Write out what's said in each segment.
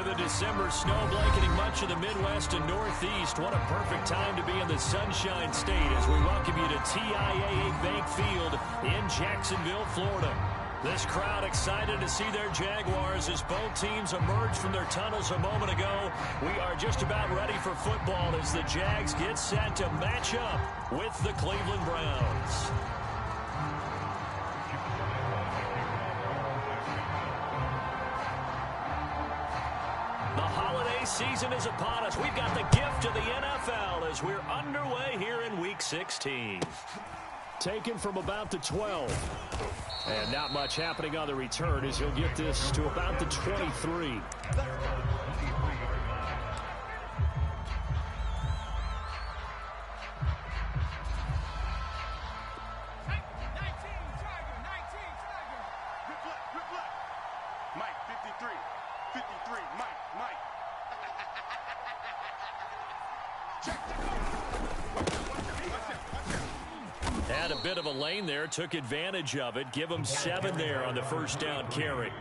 the December snow blanketing much of the Midwest and Northeast. What a perfect time to be in the Sunshine State as we welcome you to TIAA Bank Field in Jacksonville, Florida. This crowd excited to see their Jaguars as both teams emerged from their tunnels a moment ago. We are just about ready for football as the Jags get set to match up with the Cleveland Browns. The holiday season is upon us. We've got the gift of the NFL as we're underway here in Week 16. Taken from about the 12. And not much happening on the return as he'll get this to about the 23. Had a bit of a lane there, took advantage of it. Give them 7 there on the first down carry.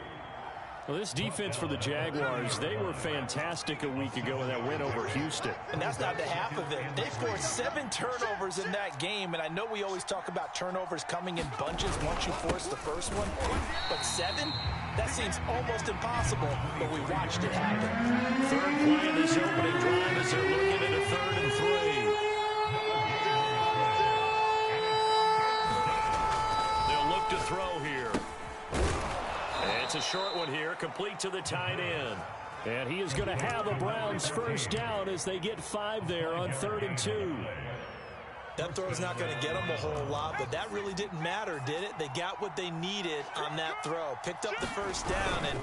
Well, this defense for the Jaguars, they were fantastic a week ago in that win over Houston. And that's not the half of it. They forced 7 turnovers in that game, and I know we always talk about turnovers coming in bunches once you force the first one, but 7? That seems almost impossible, but we watched it happen. Third play in this opening drive as they're looking at a 3rd and 3. To throw here. And it's a short one here, complete to the tight end. And he is going to have a Browns first down as they get 5 there on 3rd and 2. That throw's not going to get them a whole lot, but that really didn't matter, did it? They got what they needed on that throw. Picked up the first down, and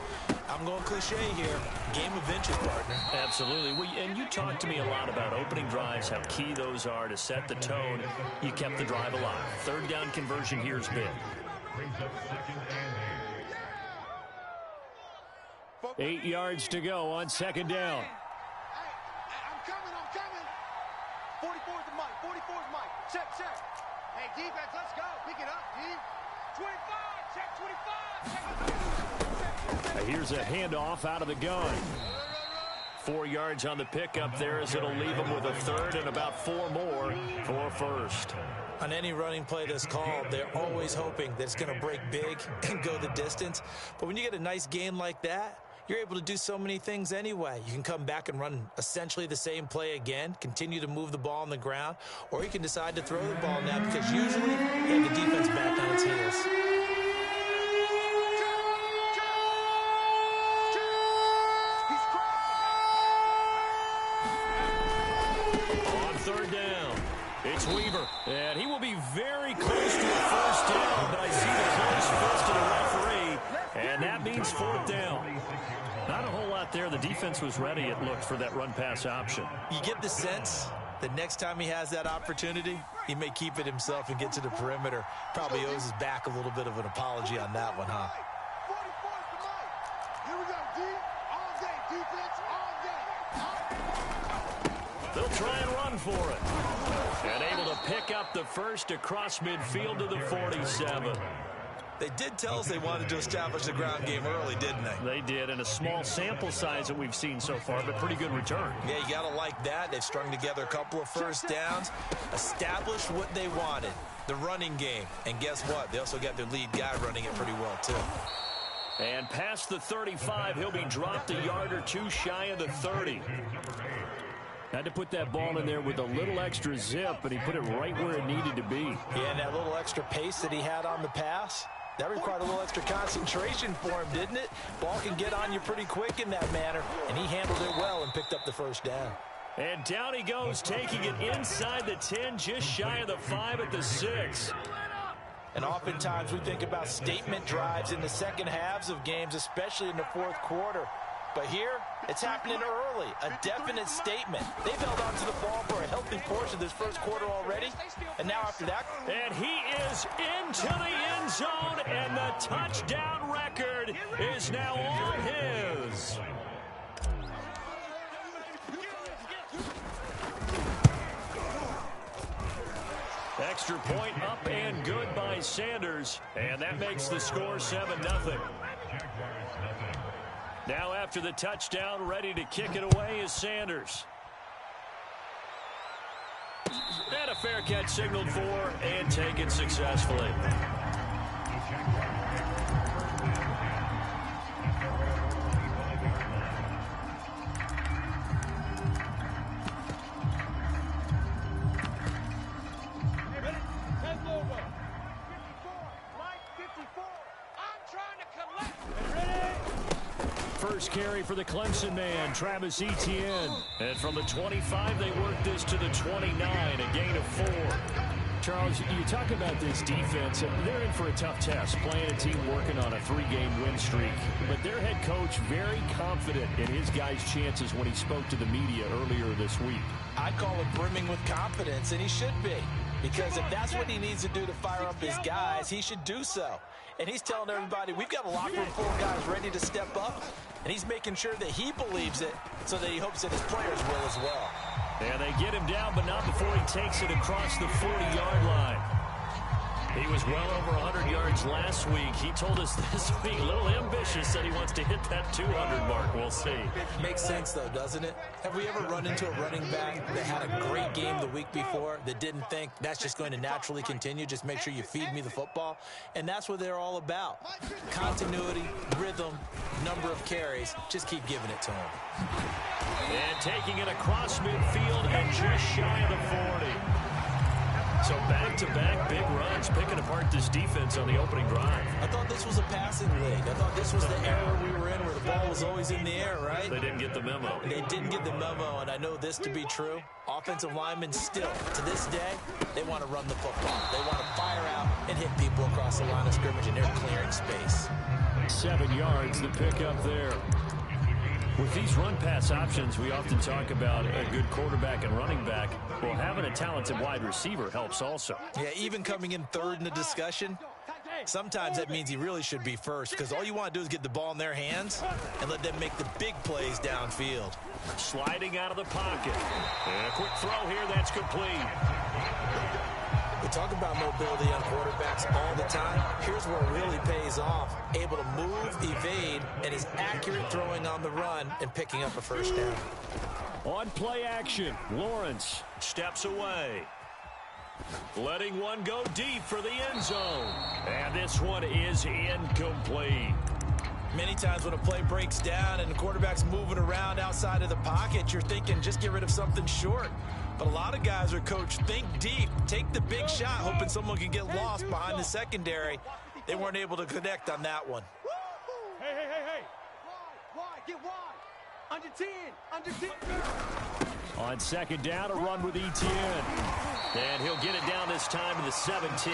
I'm going cliche here. Game of inches, partner. Absolutely. And you talked to me a lot about opening drives, how key those are to set the tone. You kept the drive alive. 3rd down conversion here is big. 8 yards to go on 2nd down. I'm coming. 44's the mic. 44's mic. Check. Hey, defense, let's go. Pick it up, D. 25. Check 25. Check. Here's a handoff out of the gun. 4 yards on the pickup there as it'll leave them with a 3rd and about 4 more for first. On any running play that's called, they're always hoping that it's going to break big and go the distance. But when you get a nice game like that, you're able to do so many things anyway. You can come back and run essentially the same play again, continue to move the ball on the ground, or you can decide to throw the ball now because usually you have the defense back on its heels. On 3rd down, it's Weaver, and he will be very close to a first down, but I see the close fist of the referee, and that means 4th down. Not a whole lot there. The defense was ready, it looked, for that run-pass option. You get the sense that next time he has that opportunity, he may keep it himself and get to the perimeter. Probably owes his back a little bit of an apology on that one, huh? 44's the mic. Here we go, D. All day. Defense, all day. They'll try and run for it. And able to pick up the first across midfield to the 47. They did tell us they wanted to establish the ground game early, didn't they? They did, and a small sample size that we've seen so far, but pretty good return. Yeah, you got to like that. They've strung together a couple of first downs, established what they wanted, the running game. And guess what? They also got their lead guy running it pretty well, too. And past the 35, he'll be dropped a yard or 2 shy of the 30. Had to put that ball in there with a little extra zip, and he put it right where it needed to be. Yeah, and that little extra pace that he had on the pass, that required a little extra concentration for him, didn't it? Ball can get on you pretty quick in that manner, and he handled it well and picked up the first down. And down he goes, taking it inside the 10, just shy of the 5 at the 6. And oftentimes we think about statement drives in the second halves of games, especially in the 4th quarter. But here, it's happening early, a definite statement. They've held on to the ball for a healthy portion of this first quarter already, and now after that... And he is into the end zone, and the touchdown record is now all his. Extra point up and good by Sanders, and that makes the score 7-0. Now after the touchdown, ready to kick it away is Sanders. And a fair catch signaled for and taken successfully. First carry for the Clemson man, Travis Etienne. And from the 25, they work this to the 29, a gain of 4. Charles, you talk about this defense. They're in for a tough test, playing a team working on a 3-game win streak. But their head coach very confident in his guys' chances when he spoke to the media earlier this week. I'd call it brimming with confidence, and he should be. Because if that's what he needs to do to fire up his guys, he should do so. And he's telling everybody, we've got a locker room full of guys ready to step up. And he's making sure that he believes it so that he hopes that his players will as well. And they get him down, but not before he takes it across the 40-yard line. He was well over 100 yards last week. He told us this week, a little ambitious, said he wants to hit that 200 mark. We'll see. Makes sense, though, doesn't it? Have we ever run into a running back that had a great game the week before that didn't think that's just going to naturally continue? Just make sure you feed me the football. And that's what they're all about. Continuity, rhythm, number of carries. Just keep giving it to him. And taking it across midfield and just shy of the 40. So back-to-back big runs, picking apart this defense on the opening drive. I thought this was a passing league. I thought this was the era we were in where the ball was always in the air, right? They didn't get the memo. They didn't get the memo, and I know this to be true. Offensive linemen still, to this day, they want to run the football. They want to fire out and hit people across the line of scrimmage, and they're clearing space. 7 yards, the pickup there. With these run-pass options, we often talk about a good quarterback and running back. Well, having a talented wide receiver helps also. Yeah, even coming in third in the discussion, sometimes that means he really should be first because all you want to do is get the ball in their hands and let them make the big plays downfield. Sliding out of the pocket. And a quick throw here, that's complete. We talk about mobility on quarterbacks all the time. Here's where it really pays off. Able to move, evade, and his accurate throwing on the run and picking up a first down. On play action, Lawrence steps away. Letting one go deep for the end zone. And this one is incomplete. Many times when a play breaks down and the quarterback's moving around outside of the pocket, you're thinking just get rid of something short. But a lot of guys are coached, think deep, take the big shot, hoping someone can get lost behind the secondary. They weren't able to connect on that one. Hey. Wide, get wide. Under 10, under 10. On second down, a run with Etienne. And he'll get it down this time to the 17.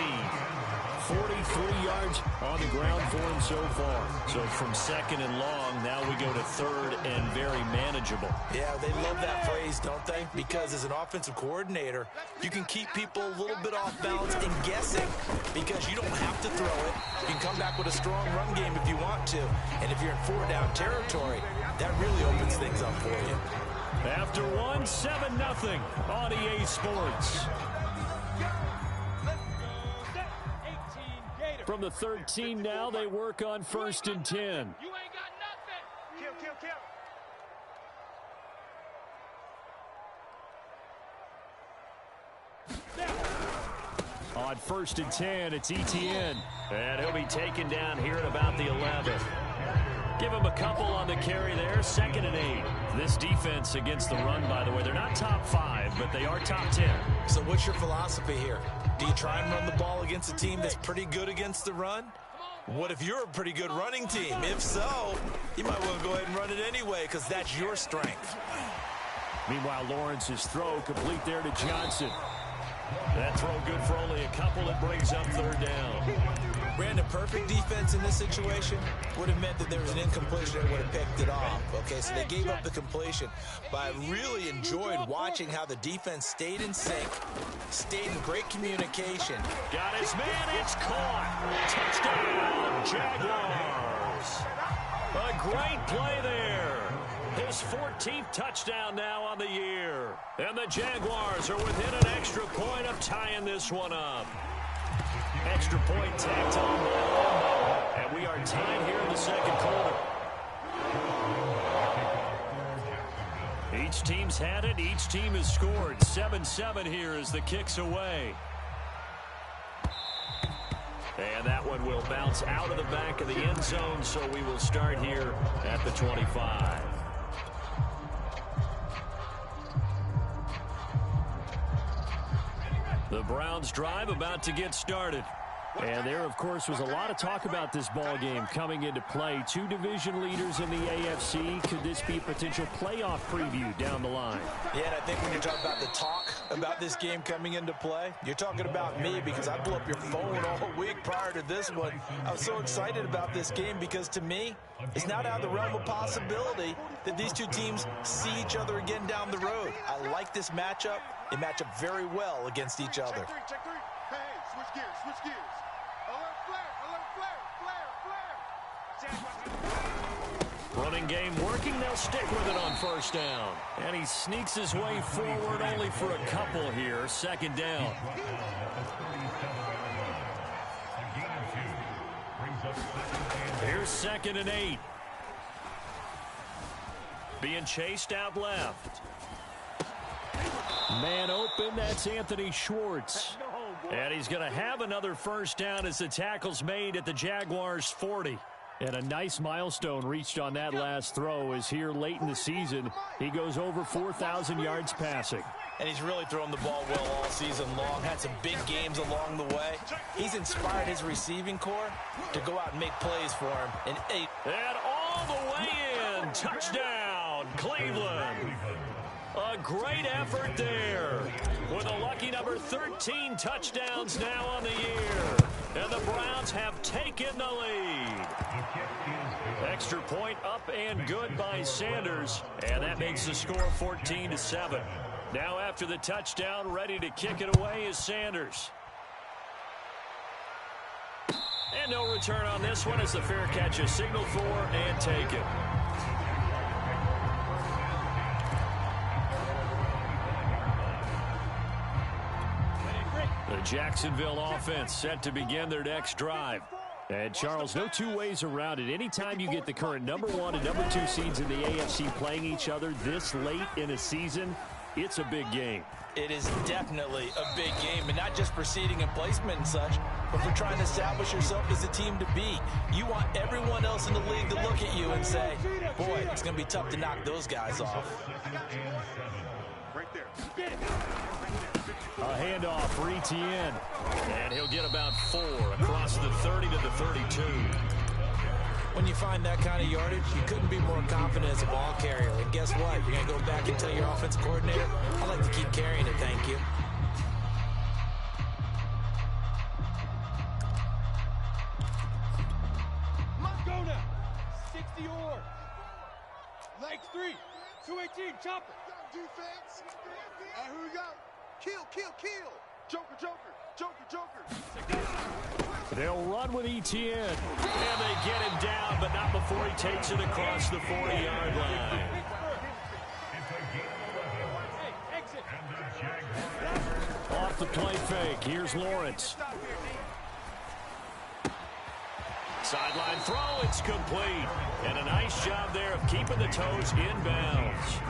43 yards on the ground for him so far. So from second and long, now we go to third and very manageable. Yeah, they love that phrase, don't they? Because as an offensive coordinator, you can keep people a little bit off balance and guessing because you don't have to throw it. You can come back with a strong run game if you want to. And if you're in 4-down territory, that really opens things up for you. After one, 7-0 on EA Sports. From the 13 now, they work on 1st and 10. You ain't got nothing. Kill. On 1st and 10, it's Etienne. And he'll be taken down here at about the 11. Give him a couple on the carry there, 2nd and 8. This defense against the run, by the way, they're not top 5, but they are top 10. So what's your philosophy here? Do you try and run the ball against a team that's pretty good against the run? What if you're a pretty good running team? If so, you might want to go ahead and run it anyway because that's your strength. Meanwhile, Lawrence's throw complete there to Johnson. That throw good for only a couple. It brings up 3rd down. Brandon, perfect defense in this situation would have meant that there was an incompletion that would have picked it off. Okay, so they gave up the completion. But I really enjoyed watching how the defense stayed in sync, stayed in great communication. Got his man, it's caught. Touchdown, Jaguars. A great play there. His 14th touchdown now on the year. And the Jaguars are within an extra point of tying this one up. Extra point tacked on by Lambeau. And we are tied here in the 2nd quarter. Each team's had it. Each team has scored. 7-7 here as the kick's away. And that one will bounce out of the back of the end zone, so we will start here at the 25. The Browns drive about to get started. And there, of course, was a lot of talk about this ball game coming into play. Two division leaders in the AFC. Could this be a potential playoff preview down the line? Yeah, and I think when you're talking about the talk about this game coming into play, you're talking about me because I blew up your phone all week prior to this one. I was so excited about this game because, to me, it's not out of the realm of possibility that these two teams see each other again down the road. I like this matchup. They match up very well against each other. Check three. Hey, switch gears, switch gears. Running game working. They'll stick with it on first down. And he sneaks his way forward only for a couple here. Second down. Here's 2nd and 8. Being chased out left. Man open, that's Anthony Schwartz. And he's going to have another first down as the tackle's made at the Jaguars' 40. And a nice milestone reached on that last throw as here late in the season, he goes over 4,000 yards passing. And he's really thrown the ball well all season long. Had some big games along the way. He's inspired his receiving corps to go out and make plays for him. And all the way in. Touchdown, Cleveland. A great effort there with a lucky number 13 touchdowns now on the year. And the Browns have taken the lead. Extra point up and good by Sanders. And that makes the score 14-7. Now after the touchdown, ready to kick it away is Sanders. And no return on this one as the fair catch is signaled for and taken. The Jacksonville offense set to begin their next drive. And, Charles, no two ways around it. Anytime you get the current number 1 and number 2 seeds in the AFC playing each other this late in a season, it's a big game. It is definitely a big game, and not just for seeding and placement and such, but for trying to establish yourself as a team to beat. You want everyone else in the league to look at you and say, boy, it's going to be tough to knock those guys off. Right there. A handoff for Etienne. And he'll get about 4 across the 30 to the 32. When you find that kind of yardage, you couldn't be more confident as a ball carrier. And guess what? You're going to go back and tell your offensive coordinator, I'd like to keep carrying it, thank you. Let's go now. 60 or. Legs 3. 218. Chopper. Defense. And here we go. Kill, kill, kill. Joker, Joker. Joker, Joker. They'll run with Etienne. And they get him down, but not before he takes it across the 40-yard line. Off the play fake. Here's Lawrence. Sideline throw. It's complete. And a nice job there of keeping the toes inbounds.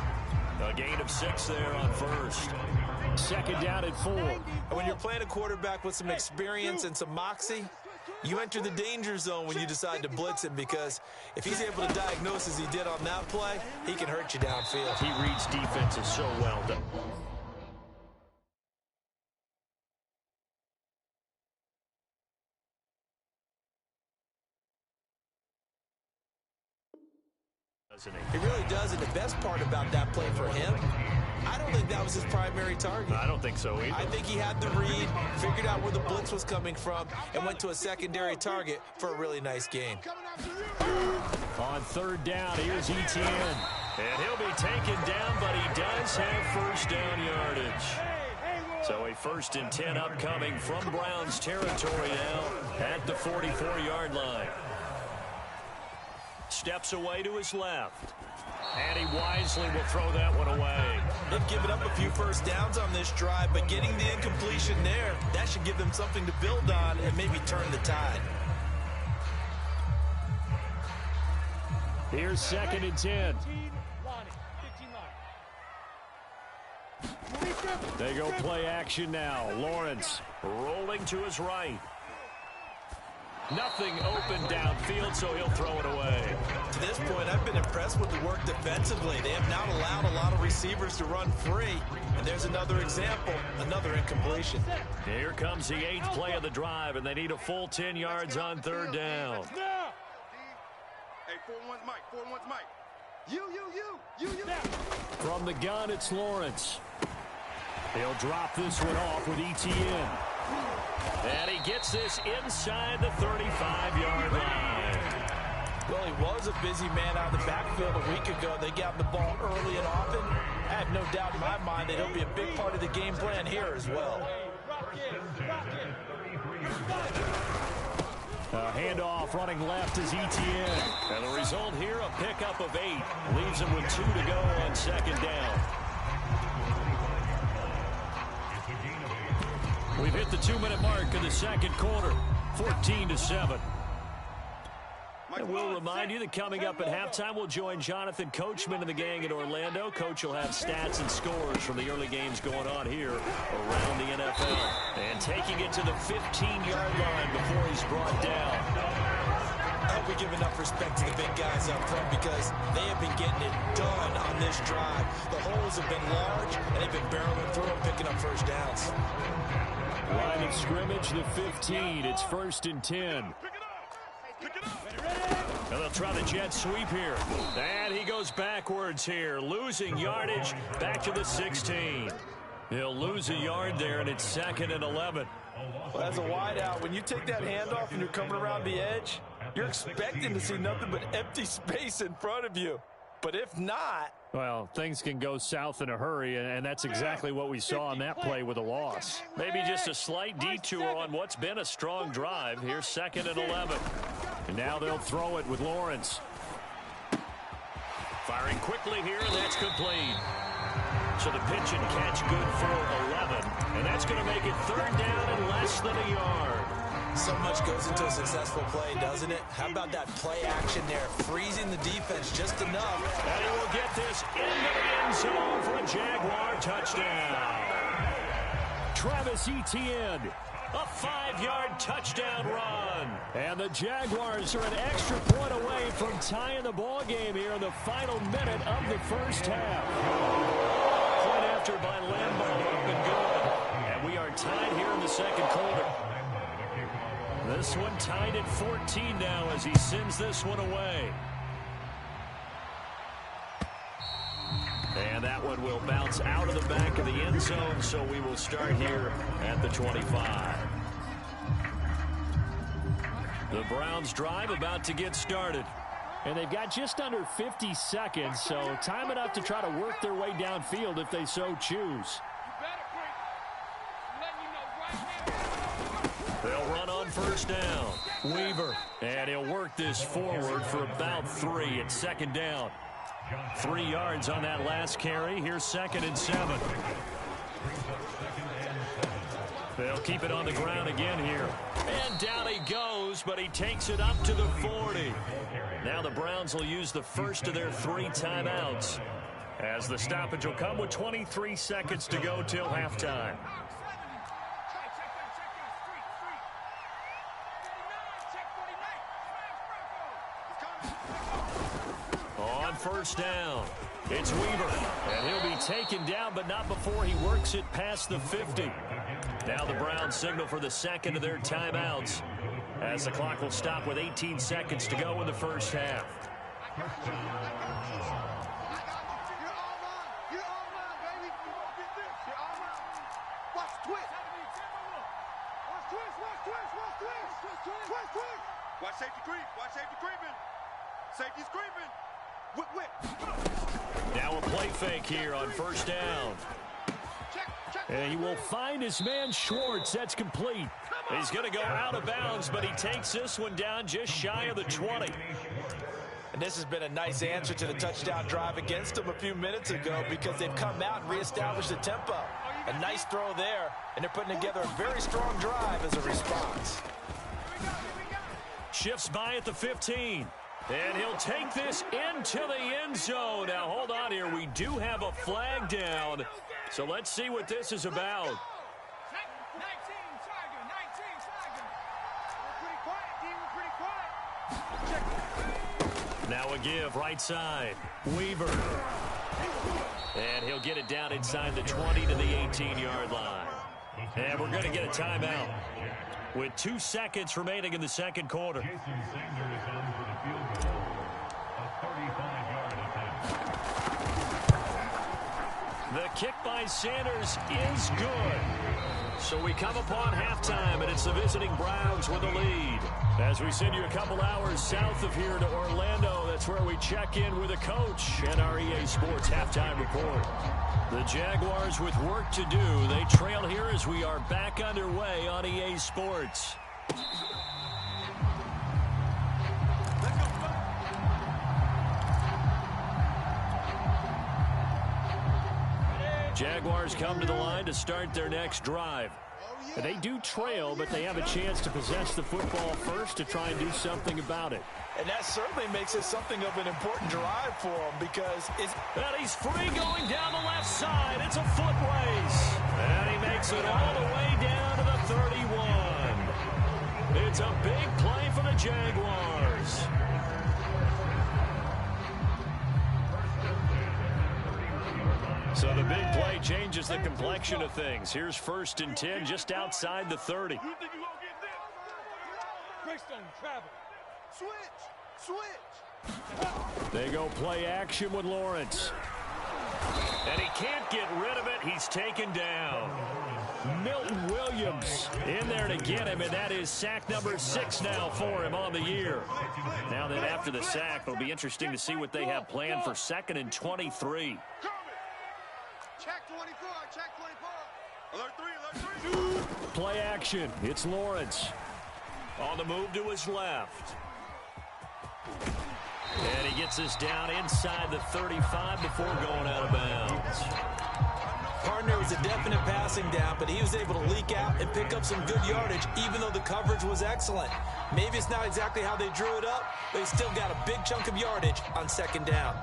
A gain of 6 there on first. Second down at 4. When you're playing a quarterback with some experience and some moxie, you enter the danger zone when you decide to blitz him, because if he's able to diagnose as he did on that play, he can hurt you downfield. He reads defenses so well. He really does, and the best part about that play for him, I don't think that was his primary target. I don't think so either. I think he had the read, figured out where the blitz was coming from, and went to a secondary target for a really nice gain. On third down, here's Etienne. And he'll be taken down, but he does have first down yardage. So a 1st and 10 upcoming from Browns territory now at the 44-yard line. Steps away to his left. And he wisely will throw that one away. They've given up a few first downs on this drive, but getting the incompletion there, that should give them something to build on and maybe turn the tide. Here's 2nd and 10. They go play action now. Lawrence rolling to his right. Nothing open downfield, so he'll throw it away. To this point, I've been impressed with the work defensively. They have not allowed a lot of receivers to run free. And there's another example, another incompletion. Here comes the 8th play of the drive, and they need a full 10 yards on 3rd down. Hey, 4-1's Mike. 4-1's Mike. You. From the gun, it's Lawrence. He'll drop this one off with ETN. And he gets this inside the 35-yard line. Well, he was a busy man out of the backfield a week ago. They got the ball early and often. I have no doubt in my mind that he'll be a big part of the game plan here as well. Handoff running left is ETN. And the result here, a pickup of 8. Leaves him with 2 to go on 2nd down. We've hit the 2-minute mark of the 2nd quarter, 14-7. And we'll remind you that coming up at halftime, we'll join Jonathan Coachman and the gang in Orlando. Coach will have stats and scores from the early games going on here around the NFL. And taking it to the 15-yard line before he's brought down. I hope we give enough respect to the big guys up front because they have been getting it done on this drive. The holes have been large, and they've been barreling through them, picking up first downs. Line of scrimmage, the 15. It's 1st and 10. And they'll try the jet sweep here. And he goes backwards here, losing yardage back to the 16. He'll lose a yard there, and it's 2nd and 11. Well, as a wideout, when you take that handoff and you're coming around the edge, you're expecting to see nothing but empty space in front of you. But if not... Well, things can go south in a hurry, and that's exactly what we saw on that play with a loss. Maybe just a slight detour on what's been a strong drive. Here's 2nd and 11. And now they'll throw it with Lawrence. Firing quickly here, and that's complete. So the pitch and catch good for 11. And that's going to make it 3rd down and less than a yard. So much goes into a successful play, doesn't it? How about that play action there, freezing the defense just enough. And he will get this into the end zone for a Jaguar touchdown. Travis Etienne, a 5-yard touchdown run. And the Jaguars are an extra point away from tying the ball game here in the final minute of the first half. Point after by Lambeau, up and good. And we are tied here in the 2nd quarter. This one tied at 14 now as he sends this one away. And that one will bounce out of the back of the end zone, so we will start here at the 25. The Browns drive about to get started. And they've got just under 50 seconds, so time enough to try to work their way downfield if they so choose. They'll run on 1st down. Weaver. And he'll work this forward for about 3 at 2nd down. 3 yards on that last carry. Here's 2nd and 7. They'll keep it on the ground again here. And down he goes, but he takes it up to the 40. Now the Browns will use the first of their 3 timeouts, as the stoppage will come with 23 seconds to go till halftime. On 1st down, it's Weaver, and he'll be taken down, but not before he works it past the 50. Now the Browns signal for the 2nd of their timeouts, as the clock will stop with 18 seconds to go in the first half. Watch safety creep. Watch safety creeping. Safety's creeping. Whip. Now a play fake here on 1st down. And he will find his man Schwartz. That's complete. He's going to go out of bounds, but he takes this one down just shy of the 20. And this has been a nice answer to the touchdown drive against them a few minutes ago because they've come out and reestablished the tempo. A nice throw there, and they're putting together a very strong drive as a response. Shifts by at the 15. And he'll take this into the end zone. Now, hold on here. We do have a flag down. So let's see what this is about. Now a give, right side. Weaver. And he'll get it down inside the 20 to the 18-yard line. And we're going to get a timeout with 2 seconds remaining in the second quarter. The kick by Sanders is good. So we come upon halftime, and it's the visiting Browns with a lead. As we send you a couple hours south of here to Orlando, that's where we check in with a coach and our EA Sports halftime report. The Jaguars with work to do. They trail here as we are back underway on EA Sports. Jaguars come to the line to start their next drive. They do trail, but they have a chance to possess the football first to try and do something about it. And that certainly makes it something of an important drive for him because it's... And he's free going down the left side. It's a foot race. And he makes it all the way down to the 31. It's a big play for the Jaguars. So the big play changes the complexion of things. Here's 1st and 10 just outside the 30. You think you gonna get this? Greystone travel. Switch. They go play action with Lawrence. And he can't get rid of it. He's taken down. Milton Williams in there to get him, and that is sack number 6 now for him on the year. Now then, after the sack, it'll be interesting to see what they have planned for 2nd and 23. Check 24, check 24. Alert 3. Play action. It's Lawrence. On the move to his left. And he gets this down inside the 35 before going out of bounds. Partner was a definite passing down, but he was able to leak out and pick up some good yardage, even though the coverage was excellent. Maybe it's not exactly how they drew it up, but he still got a big chunk of yardage on 2nd down.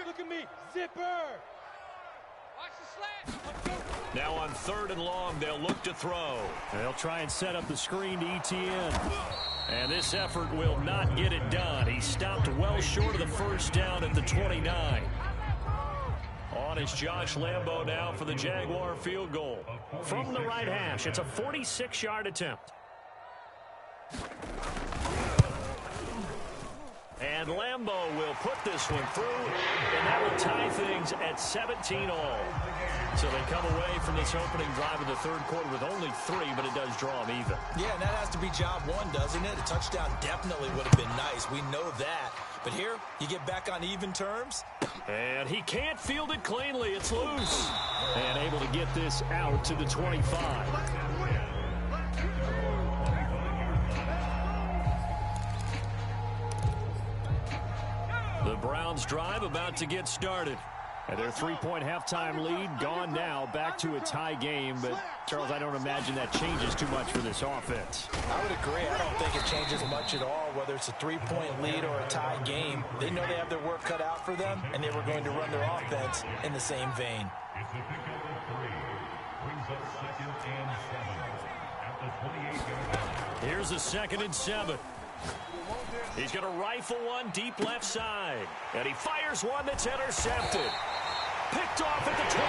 Look at me, zipper. Watch the slant. Now on 3rd and long, they'll look to throw. They'll try and set up the screen to ETN. And this effort will not get it done. He stopped well short of the 1st down at the 29. On is Josh Lambo now for the Jaguar field goal. From the right hash, it's a 46-yard attempt. And Lambo will put this one through, and that will tie things at 17-all. So they come away from this opening drive in the 3rd quarter with only 3, but it does draw them even. Yeah, and that has to be job 1, doesn't it? A touchdown definitely would have been nice. We know that. But here, you get back on even terms. And he can't field it cleanly. It's loose. And able to get this out to the 25. The Browns drive about to get started. And their 3-point halftime lead gone now, back to a tie game. But, Charles, I don't imagine that changes too much for this offense. I would agree. I don't think it changes much at all, whether it's a 3-point lead or a tie game. They know they have their work cut out for them, and they were going to run their offense in the same vein. Here's a 2nd and 7. He's going to rifle one deep left side. And he fires one that's intercepted. Picked off at the 24.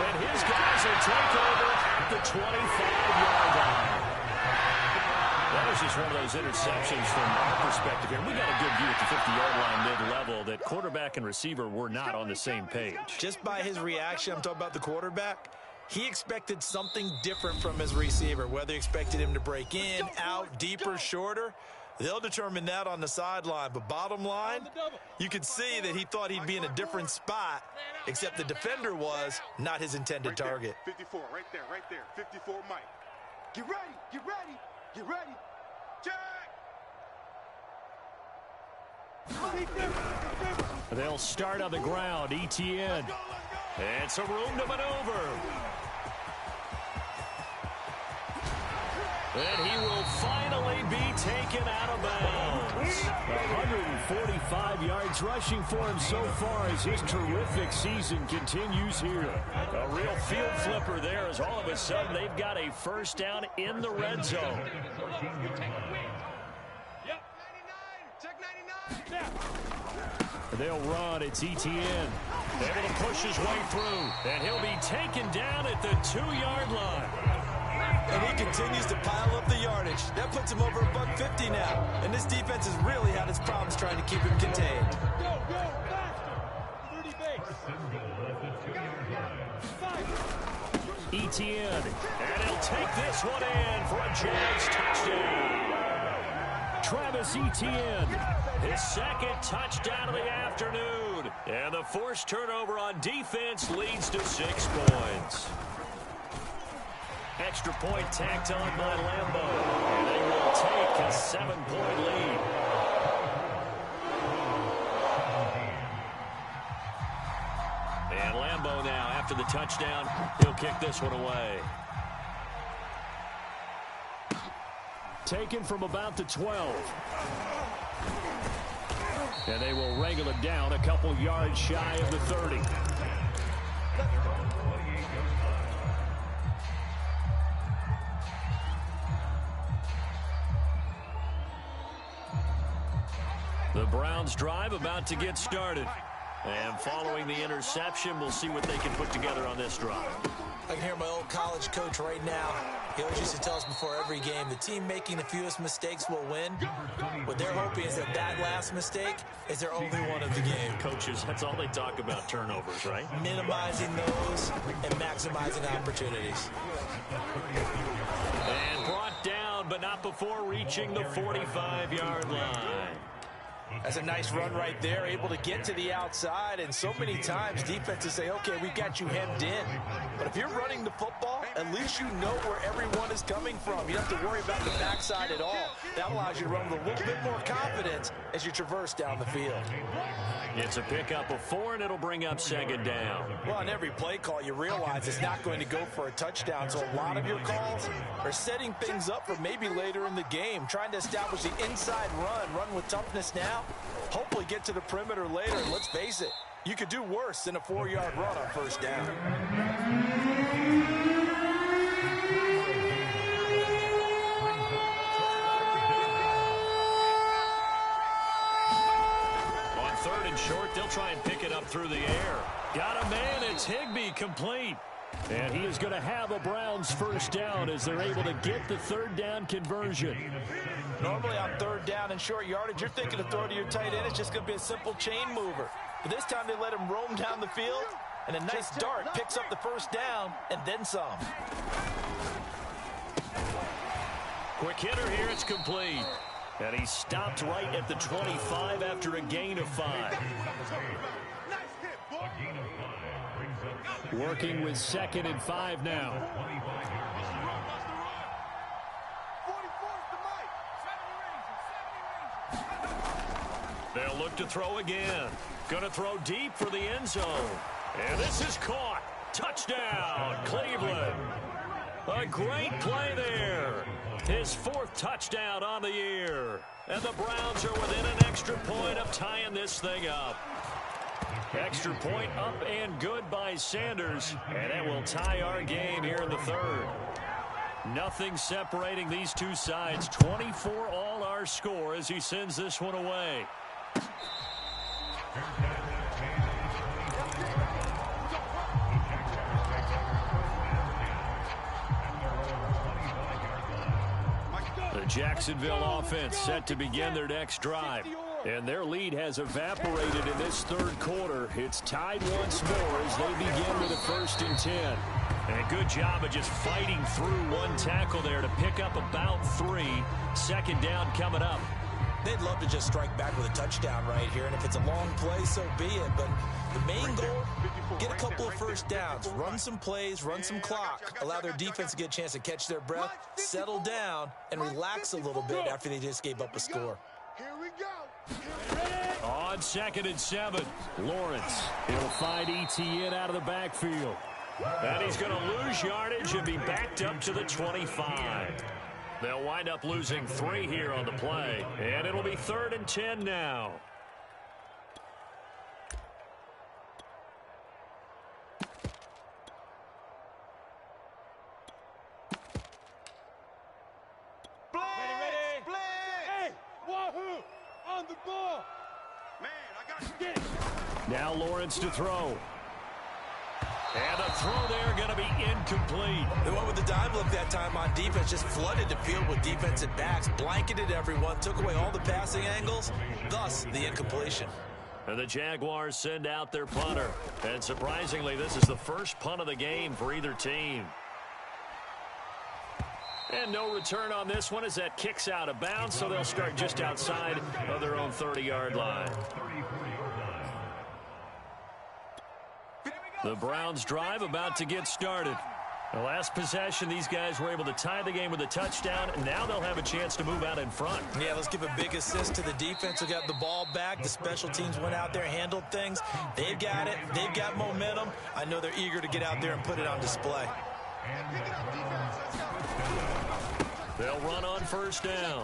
And his guys will take over at the 25-yard line. That was just one of those interceptions from our perspective here. We got a good view at the 50-yard line mid-level that quarterback and receiver were not on the same page. Just by his reaction, I'm talking about the quarterback, he expected something different from his receiver, whether he expected him to break in, out, deeper, shorter. They'll determine that on the sideline. But bottom line, you could see that he thought he'd be in a different spot, except the defender was not his intended target. 54, right there. 54, Mike. Get ready. Check. They'll start on the ground, ETN. It's a room to maneuver. And he will finally be taken out of bounds. 145 yards rushing for him so far as his terrific season continues here. A real field flipper there as all of a sudden they've got a first down in the red zone. Yep. 99. Check 99. They'll run. It's Etienne. Able to push his way through. And he'll be taken down at the 2-yard line. And he continues to pile up the yardage. That puts him over $150 now. And this defense has really had its problems trying to keep him contained. Go, faster. 30 base. 5. Etienne. And he'll take this one in for a Jags touchdown. Travis Etienne, his second touchdown of the afternoon. And the forced turnover on defense leads to 6 points. Extra point tacked on by Lambo. And they will take a 7-point lead. And Lambo now, after the touchdown, he'll kick this one away. Taken from about the 12. And they will wrangle it down a couple yards shy of the 30. The Browns drive about to get started. And following the interception, we'll see what they can put together on this drive. I can hear my old college coach right now. He always used to tell us before every game, the team making the fewest mistakes will win. What they're hoping is that that last mistake is their only one of the game. Coaches, that's all they talk about, turnovers, right? Minimizing those and maximizing opportunities. And brought down, but not before reaching the 45-yard line. That's a nice run right there, able to get to the outside, and so many times defenses say, okay, we got you hemmed in. But if you're running the football, at least you know where everyone is coming from. You don't have to worry about the backside at all. That allows you to run with a little bit more confidence as you traverse down the field. It's a pickup of 4, and it'll bring up 2nd down. Well, on every play call, you realize it's not going to go for a touchdown, so a lot of your calls are setting things up for maybe later in the game, trying to establish the inside run with toughness now, hopefully get to the perimeter later, and let's face it, you could do worse than a 4-yard run on first down. Short, they'll try and pick it up through the air. Got a man, it's Higbee, complete. And he is going to have a Browns first down as they're able to get the 3rd down conversion. Normally on 3rd down and short yardage, you're thinking of throwing to your tight end. It's just going to be a simple chain mover. But this time they let him roam down the field, and a nice dart picks up the first down and then some. Quick hitter here, it's complete. And he stopped right at the 25 after a gain of 5. Working with 2nd and 5 now. They'll look to throw again. Gonna throw deep for the end zone. And this is caught. Touchdown, Cleveland. A great play there. His 4th touchdown on the year. And the Browns are within an extra point of tying this thing up. Extra point up and good by Sanders. And that will tie our game here in the 3rd. Nothing separating these two sides. 24 all our score as he sends this one away. Jacksonville offense set to begin their next drive. And their lead has evaporated in this 3rd quarter. It's tied once more as they begin with a 1st and 10. And a good job of just fighting through one tackle there to pick up about 3. 2nd down coming up. They'd love to just strike back with a touchdown right here. And if it's a long play, so be it. But the main goal, get a couple of first downs, run some plays, run some clock, allow their defense to get a chance to catch their breath, settle down, and relax a little bit after they just gave up a score. Here we go. On 2nd and 7, Lawrence. He'll find Etienne out of the backfield. And he's going to lose yardage and be backed up to the 25. They'll wind up losing 3 here on the play, and it'll be 3rd and 10 now. Now Lawrence to throw. And the throw there going to be incomplete. They went with the dive look that time on defense, just flooded the field with defensive backs, blanketed everyone, took away all the passing angles, thus the incompletion. And the Jaguars send out their punter. And surprisingly, this is the first punt of the game for either team. And no return on this one as that kicks out of bounds, so they'll start just outside of their own 30-yard line. The Browns drive about to get started. The last possession, these guys were able to tie the game with a touchdown, and now they'll have a chance to move out in front. Yeah, let's give a big assist to the defense who got the ball back. The special teams went out there, handled things. They've got it. They've got momentum. I know they're eager to get out there and put it on display. They'll run on first down.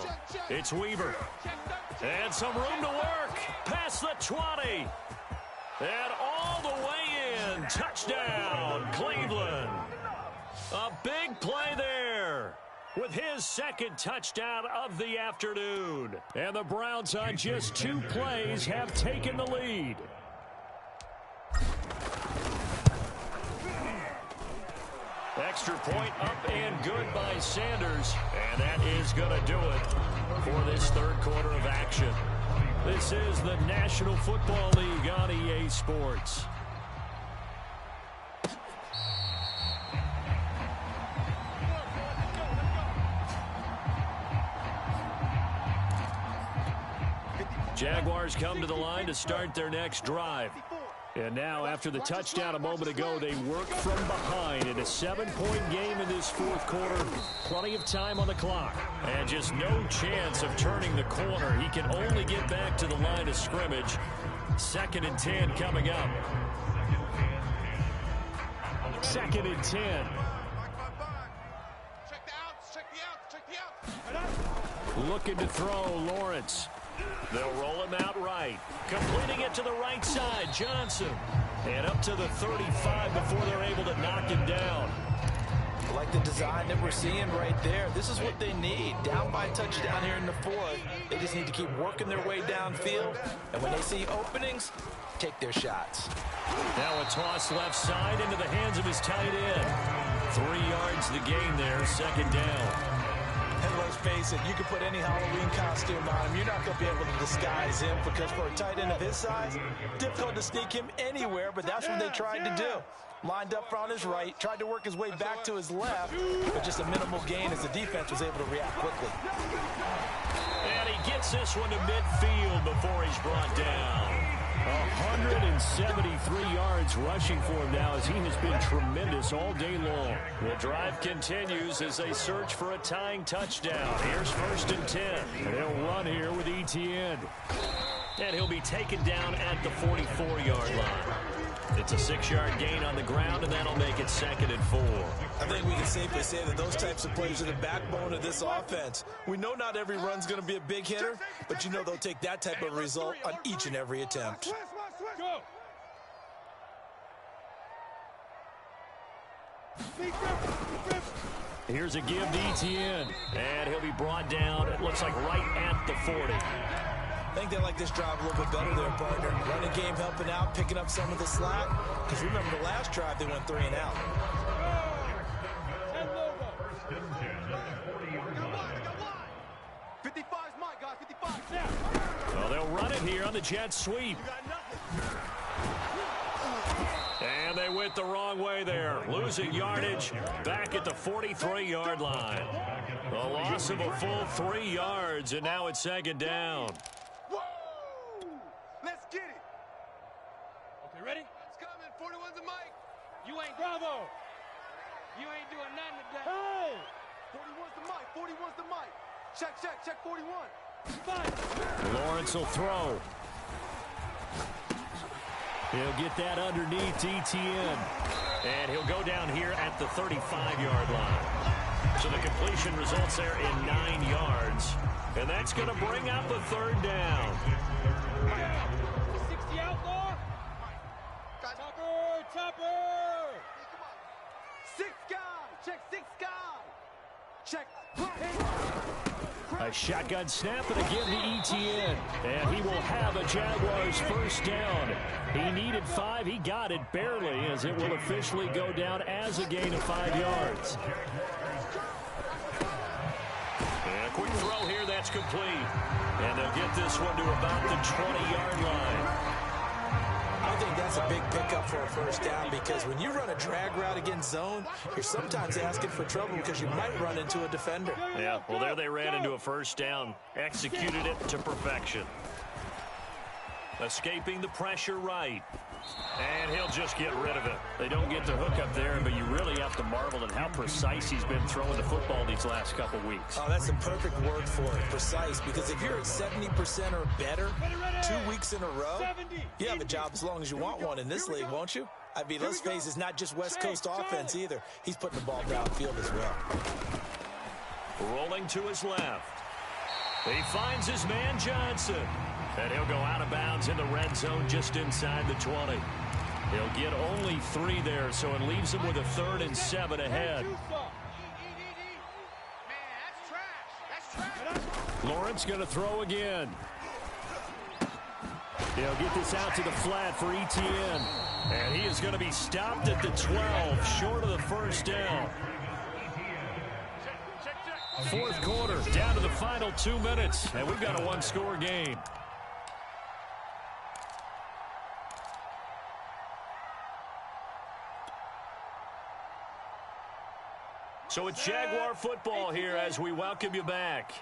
It's Weaver. And some room to work. Past the 20. And all the way in. Touchdown, Cleveland. A big play there with his second touchdown of the afternoon. And the Browns on just 2 plays have taken the lead. Extra point up and good by Sanders. And that is going to do it for this third quarter of action. This is the National Football League on EA Sports. Jaguars come to the line to start their next drive. And now, after the touchdown a moment ago, they work from behind in a 7-point game in this fourth quarter. Plenty of time on the clock. And just no chance of turning the corner. He can only get back to the line of scrimmage. 2nd and 10 coming up. 2nd and 10. Looking to throw, Lawrence. They'll roll him out right. Completing it to the right side, Johnson. And up to the 35 before they're able to knock him down. I like the design that we're seeing right there. This is what they need. Down by a touchdown here in the 4th. They just need to keep working their way downfield. And when they see openings, take their shots. Now a toss left side into the hands of his tight end. 3 yards the gain there, 2nd down. And let's face it, you can put any Halloween costume on him. You're not going to be able to disguise him because for a tight end of his size, difficult to sneak him anywhere, but that's what they tried to do. Lined up on his right, tried to work his way back to his left, but just a minimal gain as the defense was able to react quickly. And he gets this one to midfield before he's brought down. 173 yards rushing for him now as he has been tremendous all day long. The drive continues as they search for a tying touchdown. Here's 1st and 10. And they'll run here with Etienne. And he'll be taken down at the 44-yard line. It's a 6-yard gain on the ground, and that'll make it 2nd and 4. I think we can safely say that those types of plays are the backbone of this offense. We know not every run's going to be a big hitter, but you know they'll take that type of result on each and every attempt. Go. Here's a give to Etienne, and he'll be brought down, it looks like right at the 40. I think they like this drive a little bit better there, partner. Running game helping out, picking up some of the slack. Because remember the last drive, they went 3 and out. Well, they'll run it here on the jet sweep. And they went the wrong way there. Losing yardage back at the 43-yard line. A loss of a full 3 yards, and now it's 2nd down. Let's get it. Okay, ready? It's coming. 41's the mic. You ain't Bravo. You ain't doing nothing today. Hey! 41's the mic. 41's the mic. Check 41. Fine. Lawrence will throw. He'll get that underneath Etienne. And he'll go down here at the 35-yard line. So the completion results there in 9 yards. And that's going to bring up a third down. 60 outlaw. Topper. 6 guy. Check 6 guy. Check. A shotgun snap and again to Etienne. And he will have a Jaguars first down. He needed 5. He got it barely, as it will officially go down as a gain of 5 yards. And a quick throw here, that's complete. And they'll get this one to about the 20-yard line. I think that's a big pickup for a first down, because when you run a drag route against zone, you're sometimes asking for trouble because you might run into a defender. Yeah, well, there they ran into a first down. Executed it to perfection. Escaping the pressure right. And he'll just get rid of it. They don't get the hook up there, but you really have to marvel at how precise he's been throwing the football these last couple weeks. Oh, that's a perfect word for it, precise, because if you're at 70% or better 2 weeks in a row, you have a job as long as you want one in this league, won't you? I mean, let's face it, it's not just West Coast offense either. He's putting the ball downfield as well. Rolling to his left. He finds his man Johnson. And he'll go out of bounds in the red zone just inside the 20. He'll get only 3 there, so it leaves him with a 3rd and 7 ahead. Lawrence going to throw again. He'll get this out to the flat for Etienne. And he is going to be stopped at the 12, short of the first down. 4th quarter, down to the final 2 minutes, and we've got a 1-score game. So it's Jaguar football here as we welcome you back.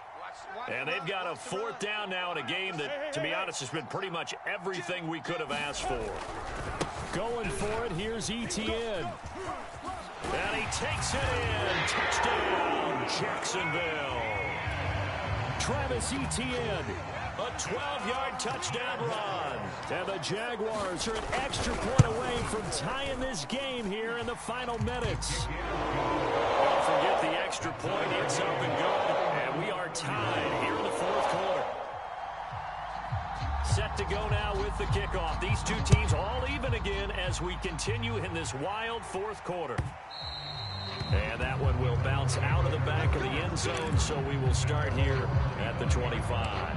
And they've got a 4th down now in a game that, to be honest, has been pretty much everything we could have asked for. Going for it, here's Etienne. And he takes it in. Touchdown, Jacksonville. Travis Etienne, a 12-yard touchdown run. And the Jaguars are an extra point away from tying this game here in the final minutes. Don't forget the extra point. It's up and good. And we are tied here in the 4th quarter. Set to go now with the kickoff. These two teams all even again as we continue in this wild 4th quarter. And that one will bounce out of the back of the end zone, so we will start here at the 25.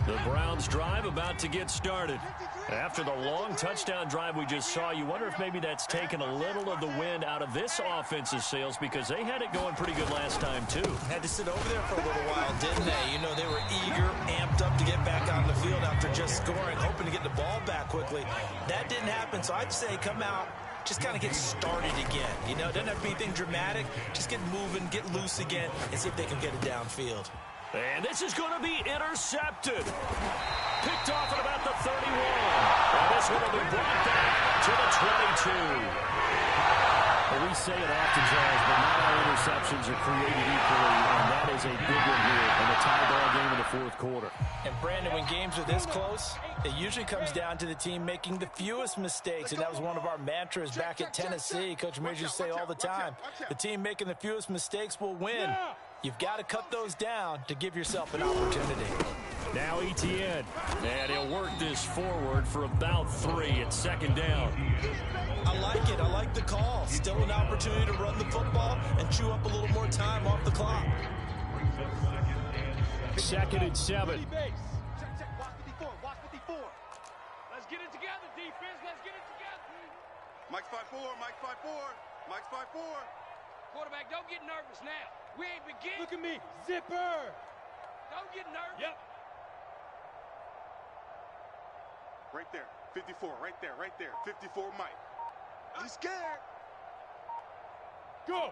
The Browns drive about to get started. After the long touchdown drive we just saw, you wonder if maybe that's taken a little of the wind out of this offense's sails, because they had it going pretty good last time, too. Had to sit over there for a little while, didn't they? You know, they were eager, amped up to get back on the field after just scoring, hoping to get the ball back quickly. That didn't happen, so I'd say come out, just kind of get started again. You know, it doesn't have to be anything dramatic. Just get moving, get loose again, and see if they can get it downfield. And this is going to be intercepted. Picked off at about the 31. And this one will be brought back to the 22. Well, we say it often, Charles, but not all interceptions are created equally, and that is a big one here in the tie ball game of the 4th quarter. And, Brandon, when games are this close, it usually comes down to the team making the fewest mistakes, and that was one of our mantras back at Tennessee. Coach Mears used to say all the time, the team making the fewest mistakes will win. You've got to cut those down to give yourself an opportunity. Now Etienne, and he'll work this forward for about 3 at 2nd down. I like it. I like the call. Still an opportunity to run the football and chew up a little more time off the clock. 2nd and 7. Watch 54. Let's get it together, defense. Let's get it together. Mike's 5-4. Mike's 5-4. Mike's 5-4. Quarterback, don't get nervous now. We ain't beginning. Look at me. Zipper. Don't get nervous. Yep. Right there. 54. Right there. Right there. 54 Mike. He's scared. Go.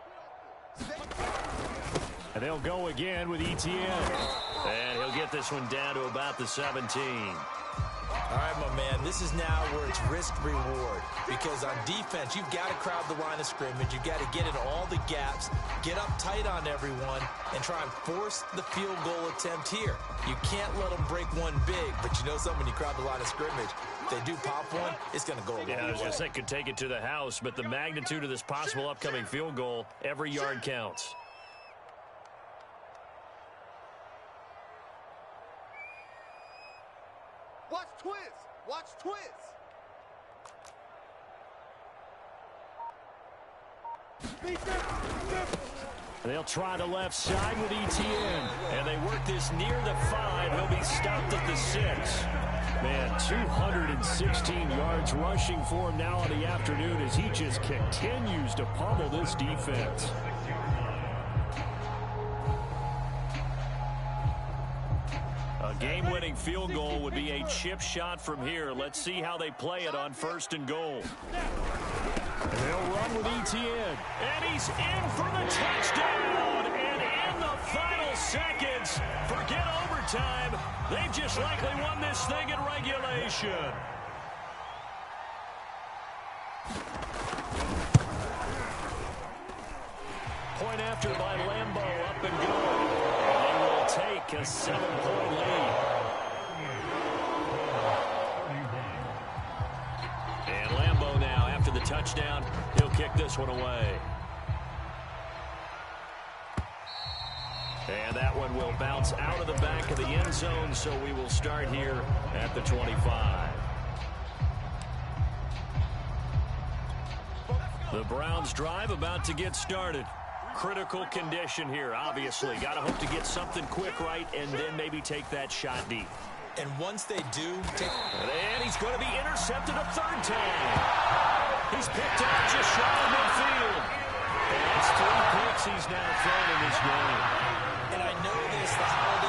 And they'll go again with Etienne. And he'll get this one down to about the 17. All right, my man, this is now where it's risk-reward, because on defense, you've got to crowd the line of scrimmage. You've got to get in all the gaps, get up tight on everyone, and try and force the field goal attempt here. You can't let them break one big, but you know something, when you crowd the line of scrimmage, If they do pop one, it's going to go a long way. Yeah, I was going to say could take it to the house, but the magnitude of this possible upcoming field goal, every yard counts. Watch twist. Watch twist. They'll try the left side with Etienne. And they work this near the 5. He'll be stopped at the 6. Man, 216 yards rushing for him now in the afternoon as he just continues to pummel this defense. A game-winning field goal would be a chip shot from here. Let's see how they play it on 1st and goal. And they'll run with Etienne. And he's in for the touchdown. And in the final seconds, forget overtime. They've just likely won this thing in regulation. Point after by Lambeau, up and good. And they will take a 7-point lead. And Lambeau now, after the touchdown, he'll kick this one away. And that one will bounce out of the back of the end zone, so we will start here at the 25. The Browns drive about to get started. Critical condition here, obviously. Got to hope to get something quick right and then maybe take that shot deep. And once they do, and he's going to be intercepted a 3rd time. He's picked out just shy of midfield. And it's 3 picks he's now thrown in this game. and I know this, the holidays